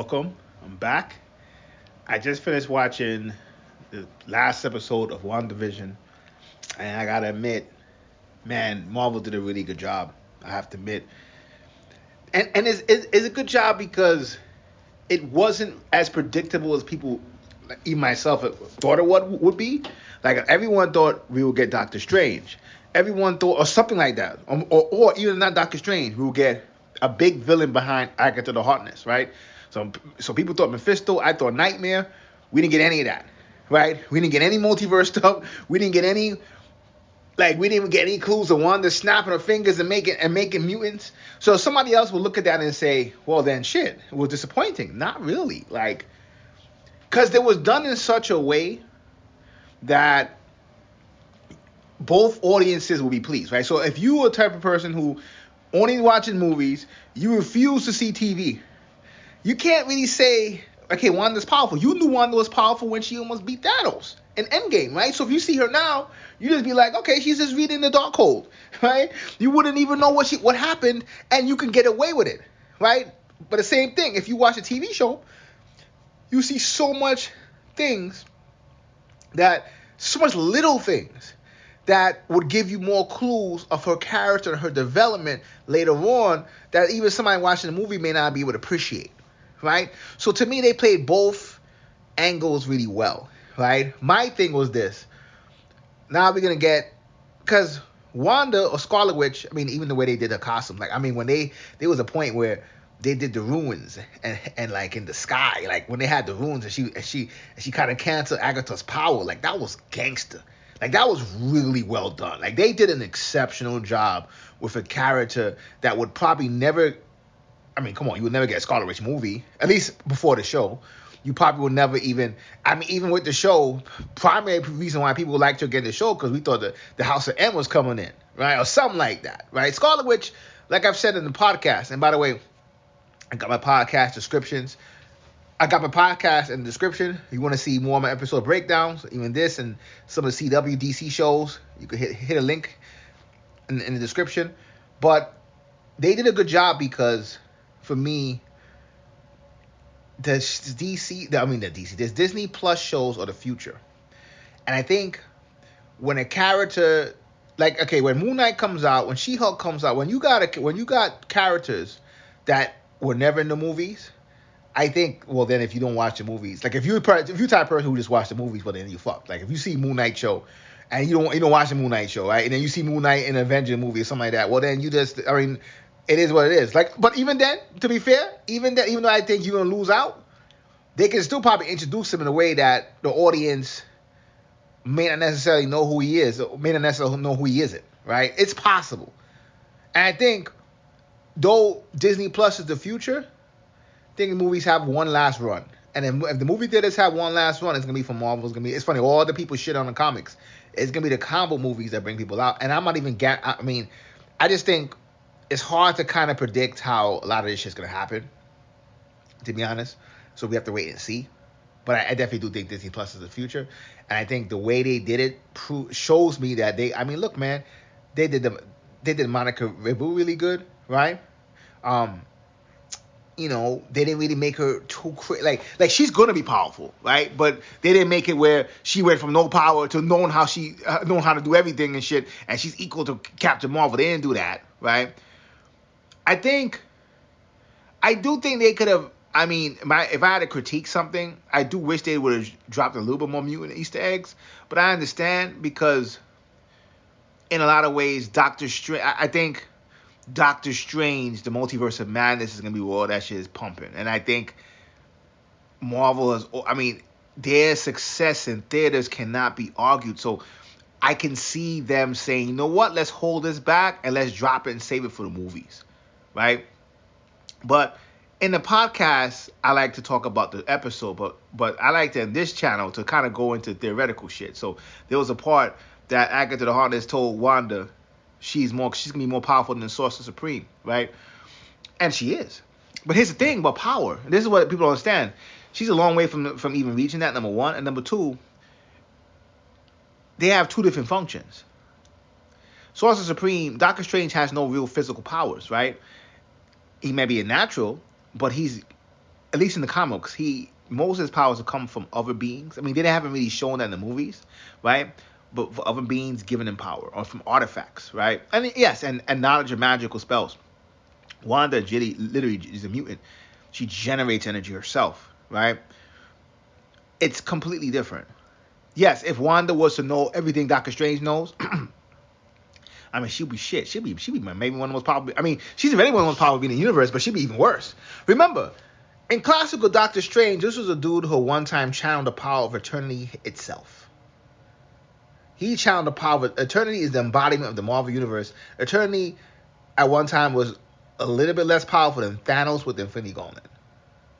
welcome. I'm back. I just finished watching the last episode of WandaVision, and I gotta admit, man, Marvel did a really good job. I have to admit, and it's a good job because it wasn't as predictable as people, like even myself, thought it would be. Like everyone thought we would get Doctor Strange. Everyone thought, or something like that, or even not Doctor Strange, we would get a big villain behind Agatha the Harkness, right? So people thought Mephisto. I thought Nightmare. We didn't get any of that, right? We didn't get any multiverse stuff. We didn't get any, like, we didn't even get any clues of Wanda snapping her fingers and making mutants. So somebody else would look at that and say, well, then shit, it was disappointing. Not really, like, because it was done in such a way that both audiences will be pleased, right? So if you are the type of person who only watches movies, you refuse to see TV, you can't really say, okay, Wanda's powerful. You knew Wanda was powerful when she almost beat Thanos in Endgame, right? So if you see her now, you just be like, okay, she's just reading the Darkhold, right? You wouldn't even know what happened, and you can get away with it, right? But the same thing, if you watch a TV show, you see so much things so much little things that would give you more clues of her character and her development later on that even somebody watching the movie may not be able to appreciate, right? So to me, they played both angles really well, right? My thing was this. Now we're going to get, because Wanda or Scarlet Witch, I mean, even the way they did her costume, like, I mean, when there was a point where they did the ruins and like in the sky, like when they had the ruins and she kind of canceled Agatha's power, like that was gangster. Like that was really well done. Like they did an exceptional job with a character that would probably never, I mean, come on, you would never get a Scarlet Witch movie, at least before the show. You probably would never even, I mean, even with the show, primary reason why people liked to get the show because we thought the House of M was coming in, right? Or something like that, right? Scarlet Witch, like I've said in the podcast, and by the way, I got my podcast descriptions. I got my podcast in the description. If you want to see more of my episode breakdowns, even this and some of the CW DC shows, you can hit a link in the description. But they did a good job because, for me, there's Disney Plus shows are the future. And I think when a character, like, okay, when Moon Knight comes out, when She-Hulk comes out, when you got characters that were never in the movies, I think, well, then if you don't watch the movies, like if you type of person who just watch the movies, well, then you fucked. Like if you see Moon Knight show and you don't watch the Moon Knight show, right? And then you see Moon Knight in an Avenger movie or something like that, well, then you just, I mean, it is what it is. Like, but even then, to be fair, even though I think you're gonna lose out, they can still probably introduce him in a way that the audience may not necessarily know who he is, or may not necessarily know who he isn't, right? It's possible. And I think, though Disney Plus is the future, I think movies have one last run. And if the movie theaters have one last run, it's going to be from Marvel. It's funny, all the people shit on the comics. It's going to be the combo movies that bring people out. And I'm not even, I mean, I just think it's hard to kind of predict how a lot of this shit's going to happen, to be honest. So we have to wait and see. But I definitely do think Disney Plus is the future. And I think the way they did it shows me that look, man, they did Monica Rambeau really good, right? You know, they didn't really make her too like she's gonna be powerful, right? But they didn't make it where she went from no power to knowing how to do everything and shit, and she's equal to Captain Marvel. They didn't do that, right? I do think they could have. I mean, if I had to critique something, I do wish they would have dropped a little bit more mutant Easter eggs. But I understand because, in a lot of ways, Doctor Strange. I think Doctor Strange, the Multiverse of Madness, is going to be where all that shit is pumping. And I think Marvel is, I mean, their success in theaters cannot be argued. So I can see them saying, you know what, let's hold this back and let's drop it and save it for the movies, right? But in the podcast, I like to talk about the episode, but I like to, in this channel, to kind of go into theoretical shit. So there was a part that Agatha the Harkness told Wanda, she's gonna be more powerful than the Sorcerer Supreme, right? And she is. But here's the thing about power. This is what people don't understand. She's a long way from even reaching that, number one. And number two, they have two different functions. Sorcerer Supreme, Doctor Strange has no real physical powers, right? He may be a natural, but he's at least in the comics, most of his powers have come from other beings. I mean, they haven't really shown that in the movies, right? But for other beings giving him power, or from artifacts, right? And yes, and knowledge of magical spells. Wanda literally is a mutant. She generates energy herself, right? It's completely different. Yes, if Wanda was to know everything Doctor Strange knows, I mean, she'd be shit. She'd be maybe one of the most powerful. I mean, she's already one of the most powerful beings in the universe, but she'd be even worse. Remember, in classical Doctor Strange, this was a dude who one time channeled the power of eternity itself. He channeled the power of eternity is the embodiment of the Marvel universe. Eternity at one time was a little bit less powerful than Thanos with the Infinity Gauntlet,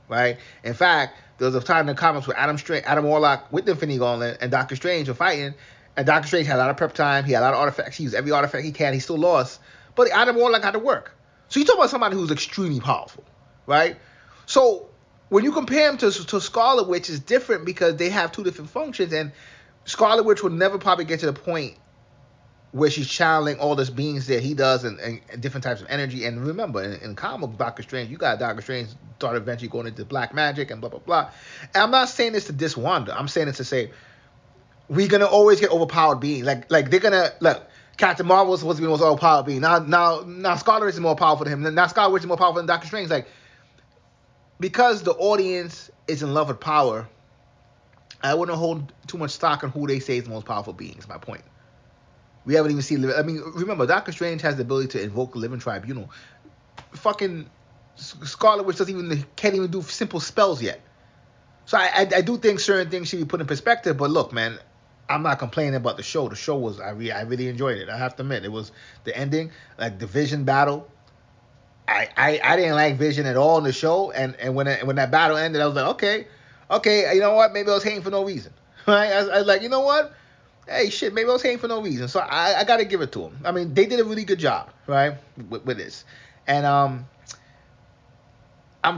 right? In fact, there was a time in the comics where Adam Warlock with the Infinity Gauntlet and Doctor Strange were fighting, and Doctor Strange had a lot of prep time. He had a lot of artifacts. He used every artifact he can. He still lost, but Adam Warlock had to work. So you talk about somebody who's extremely powerful, right? So when you compare him to Scarlet Witch, it's different because they have two different functions, and Scarlet Witch will never probably get to the point where she's channeling all these beings that he does and different types of energy. And remember, in comic Doctor Strange, you got Doctor Strange start eventually going into black magic and blah, blah, blah. And I'm not saying this to diss Wanda. I'm saying it to say we're going to always get overpowered beings. Like they're going to, look, Captain Marvel was supposed to be the most overpowered being. Now Scarlet Witch is more powerful than him. Now Scarlet Witch is more powerful than Doctor Strange. Like, because the audience is in love with power, I wouldn't hold too much stock on who they say is the most powerful being, is my point. We haven't even seen, I mean, remember, Doctor Strange has the ability to invoke the living tribunal. Fucking Scarlet Witch can't even do simple spells yet. So I do think certain things should be put in perspective, but look, man, I'm not complaining about the show. The show was, I really enjoyed it. I have to admit, it was the ending, like the Vision battle. I didn't like Vision at all in the show, and when that battle ended, I was like, okay, you know what? Maybe I was hating for no reason. Right? I was like, you know what? Hey, shit, maybe I was hating for no reason. So I got to give it to them. I mean, they did a really good job, right, with this. And I'm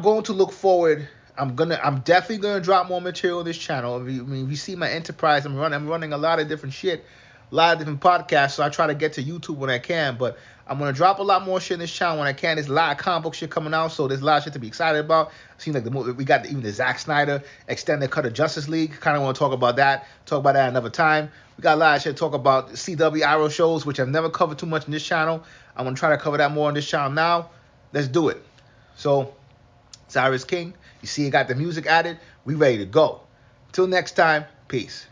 going to look forward. I'm definitely gonna drop more material on this channel. If you see my enterprise, I'm running a lot of different shit, a lot of different podcasts. So I try to get to YouTube when I can, but I'm gonna drop a lot more shit in this channel when I can. There's a lot of comic book shit coming out, so there's a lot of shit to be excited about. It seems like we got even the Zack Snyder extended cut of Justice League. Kind of want to talk about that another time. We got a lot of shit to talk about CW Arrow shows, which I've never covered too much in this channel. I'm gonna try to cover that more on this channel now. Let's do it. So, Cyrus King. You see, I got the music added. We ready to go. Till next time, peace.